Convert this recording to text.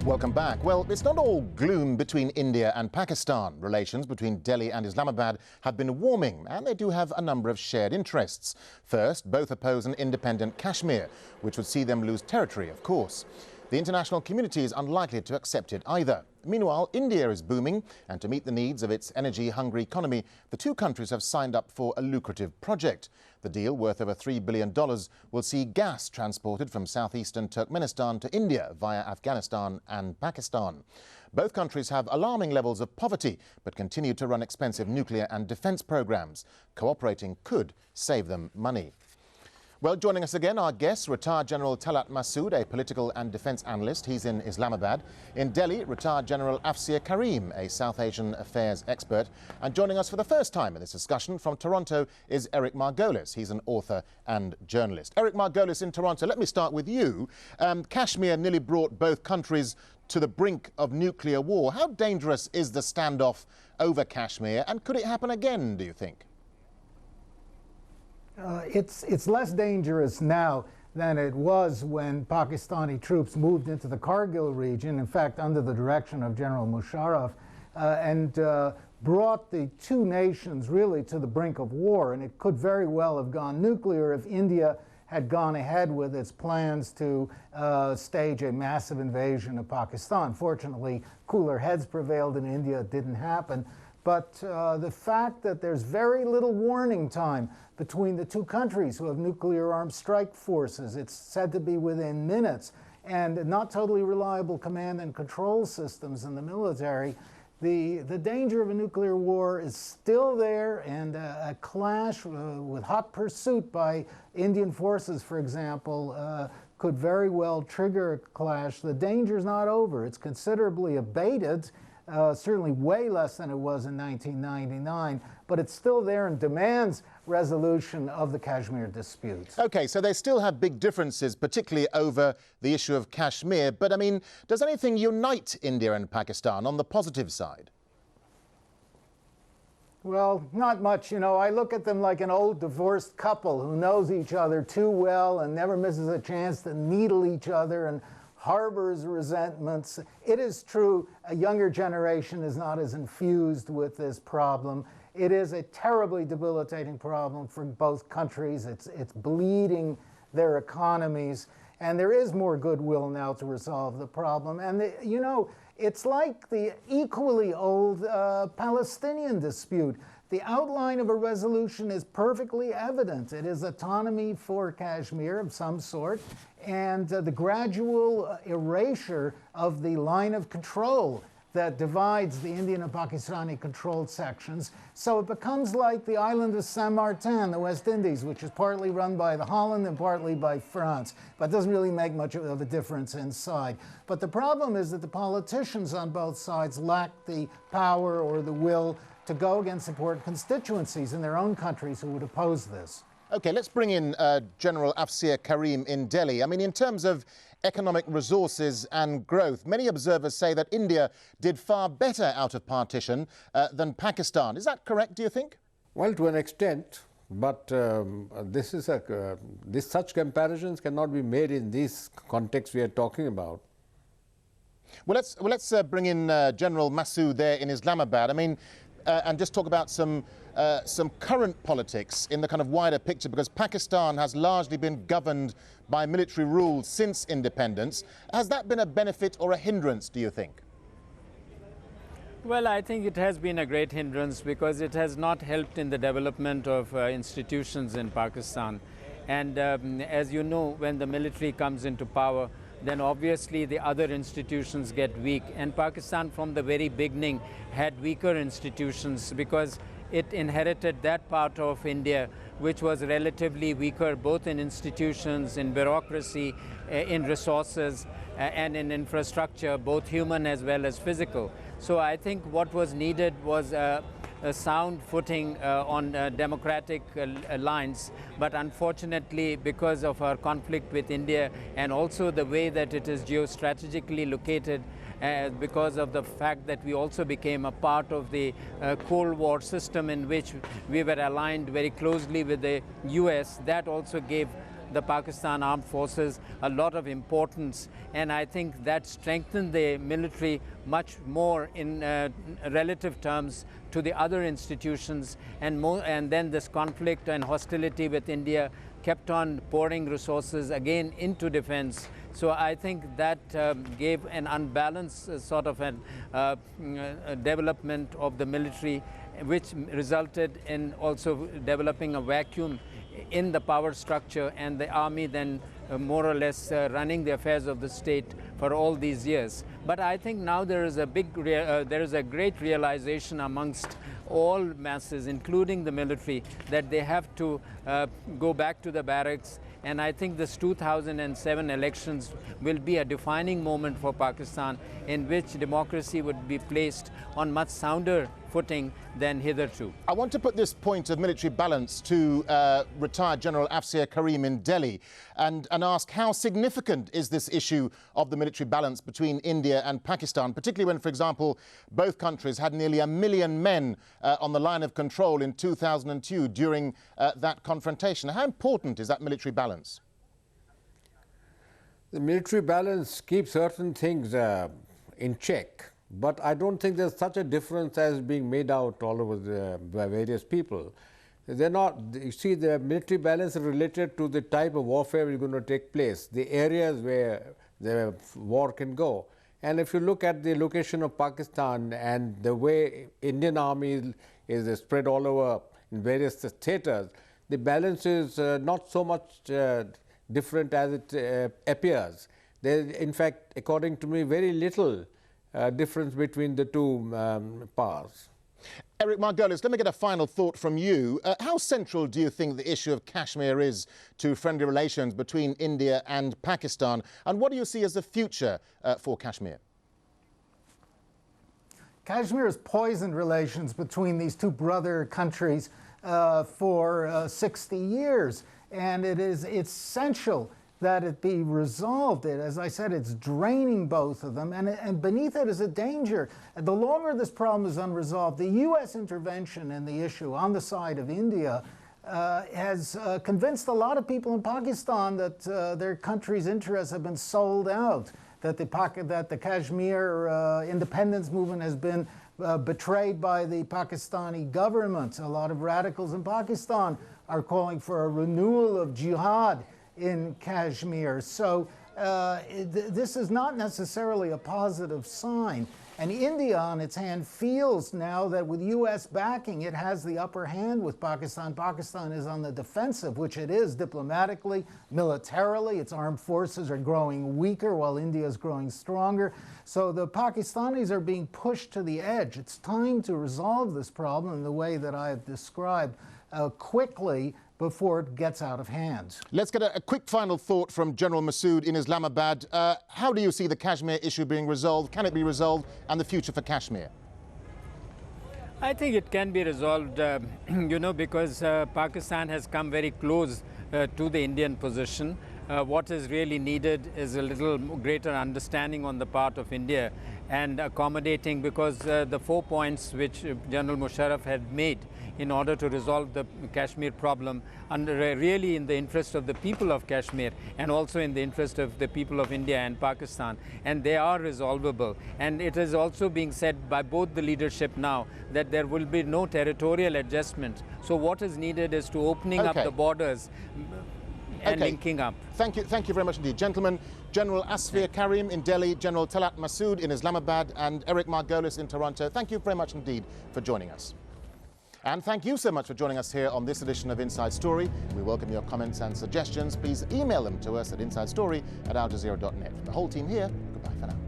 Welcome back. Well, it's not all gloom between India and Pakistan. Relations between Delhi and Islamabad have been warming, and they do have a number of shared interests. First, both oppose an independent Kashmir, which would see them lose territory, of course. The international community is unlikely to accept it either. Meanwhile, India is booming, and to meet the needs of its energy-hungry economy, the two countries have signed up for a lucrative project. The deal, worth over $3 billion, will see gas transported from southeastern Turkmenistan to India via Afghanistan and Pakistan. Both countries have alarming levels of poverty, but continue to run expensive nuclear and defence programmes. Cooperating could save them money. Well, joining us again, our guest, retired General Talat Massoud, a political and defence analyst. He's in Islamabad. In Delhi, retired General Afsir Karim, a South Asian affairs expert. And joining us for the first time in this discussion from Toronto is Eric Margolis. He's an author and journalist. Eric Margolis in Toronto, let me start with you. Kashmir nearly brought both countries to the brink of nuclear war. How dangerous is the standoff over Kashmir, and could it happen again, do you think? It's less dangerous now than it was when Pakistani troops moved into the Kargil region, in fact, under the direction of General Musharraf, and brought the two nations really to the brink of war. And it could very well have gone nuclear if India had gone ahead with its plans to stage a massive invasion of Pakistan. Fortunately, cooler heads prevailed in India. It didn't happen. But the fact that there's very little warning time between the two countries who have nuclear-armed strike forces, it's said to be within minutes, and not totally reliable command and control systems in the military, the danger of a nuclear war is still there, and a clash with hot pursuit by Indian forces, for example, could very well trigger a clash. The danger's not over. It's considerably abated. Certainly way less than it was in 1999, but it's still there and demands resolution of the Kashmir disputes. OK, so they still have big differences, particularly over the issue of Kashmir. But, I mean, does anything unite India and Pakistan on the positive side? Well, not much. You know, I look at them like an old divorced couple who knows each other too well and never misses a chance to needle each other and harbors resentments. It is true a younger generation is not as infused with this problem. It is a terribly debilitating problem for both countries. It's bleeding their economies, and there is more goodwill now to resolve the problem. And you know, it's like the equally old Palestinian dispute. The outline of a resolution is perfectly evident. It is autonomy for Kashmir of some sort, and the gradual erasure of the line of control that divides the Indian and Pakistani controlled sections. So it becomes like the island of Saint Martin, the West Indies, which is partly run by the Holland and partly by France, but doesn't really make much of a difference inside. But the problem is that the politicians on both sides lack the power or the will to go against important constituencies in their own countries who would oppose this. OK, let's bring in General Afsir Karim in Delhi. I mean, in terms of economic resources and growth, many observers say that India did far better out of partition than Pakistan. Is that correct, do you think? Well, to an extent, but such comparisons cannot be made in this context we are talking about. Well, let's bring in General Massoud there in Islamabad. I mean, and just talk about some current politics in the kind of wider picture, because Pakistan has largely been governed by military rule since independence. Has that been a benefit or a hindrance, do you think? Well, I think it has been a great hindrance because it has not helped in the development of institutions in Pakistan. And as you know, when the military comes into power, then obviously the other institutions get weak. And Pakistan from the very beginning had weaker institutions because it inherited that part of India which was relatively weaker both in institutions, in bureaucracy, in resources and in infrastructure, both human as well as physical. So I think what was needed was a sound footing on democratic lines, but unfortunately because of our conflict with India and also the way that it is geostrategically located, because of the fact that we also became a part of the Cold War system in which we were aligned very closely with the US, that also gave the Pakistan Armed Forces a lot of importance, and I think that strengthened the military much more in relative terms to the other institutions, and then this conflict and hostility with India kept on pouring resources again into defense. So I think that gave an unbalanced sort of a development of the military, which resulted in also developing a vacuum in the power structure, and the army then more or less running the affairs of the state for all these years. But I think now there is a great realization amongst all masses, including the military, that they have to go back to the barracks. And I think this 2007 elections will be a defining moment for Pakistan, in which democracy would be placed on much sounder footing than hitherto. I want to put this point of military balance to retired General Afzia Karim in Delhi and ask how significant is this issue of the military balance between India and Pakistan, particularly when, for example, both countries had nearly 1 million men on the line of control in 2002 during that confrontation. How important is that military balance? The military balance keeps certain things in check, but I don't think there's such a difference as being made out all over by various people. They're not, you see, the military balance is related to the type of warfare which is going to take place, the areas where the war can go. And if you look at the location of Pakistan and the way Indian army is spread all over in various theaters, the balance is not so much different as it appears. There is, in fact, according to me, very little difference between the two powers. Eric Margolis, let me get a final thought from you. How central do you think the issue of Kashmir is to friendly relations between India and Pakistan? And what do you see as the future for Kashmir? Kashmir has poisoned relations between these two brother countries for 60 years. And it's essential that it be resolved. As I said, it's draining both of them, and beneath it is a danger. And the longer this problem is unresolved, the U.S. intervention in the issue on the side of India has convinced a lot of people in Pakistan that their country's interests have been sold out, that the Kashmir independence movement has been betrayed by the Pakistani government. A lot of radicals in Pakistan are calling for a renewal of jihad in Kashmir. So this is not necessarily a positive sign. And India, on its hand, feels now that with U.S. backing, it has the upper hand with Pakistan. Pakistan is on the defensive, which it is diplomatically, militarily. Its armed forces are growing weaker while India is growing stronger. So the Pakistanis are being pushed to the edge. It's time to resolve this problem in the way that I have described quickly, before it gets out of hand. Let's get a quick final thought from General Massoud in Islamabad. How do you see the Kashmir issue being resolved? Can it be resolved? And the future for Kashmir? I think it can be resolved, because Pakistan has come very close to the Indian position. What is really needed is a little greater understanding on the part of India and accommodating, because the 4 points which General Musharraf had made in order to resolve the Kashmir problem really in the interest of the people of Kashmir and also in the interest of the people of India and Pakistan, and they are resolvable. And it is also being said by both the leadership now that there will be no territorial adjustment. So what is needed is to opening up the borders and linking up. Thank you very much indeed. Gentlemen, General Afzia Karim in Delhi, General Talat Massoud in Islamabad, and Eric Margolis in Toronto, thank you very much indeed for joining us. And thank you so much for joining us here on this edition of Inside Story. We welcome your comments and suggestions. Please email them to us at insidestory@aljazeera.net. From the whole team here, goodbye for now.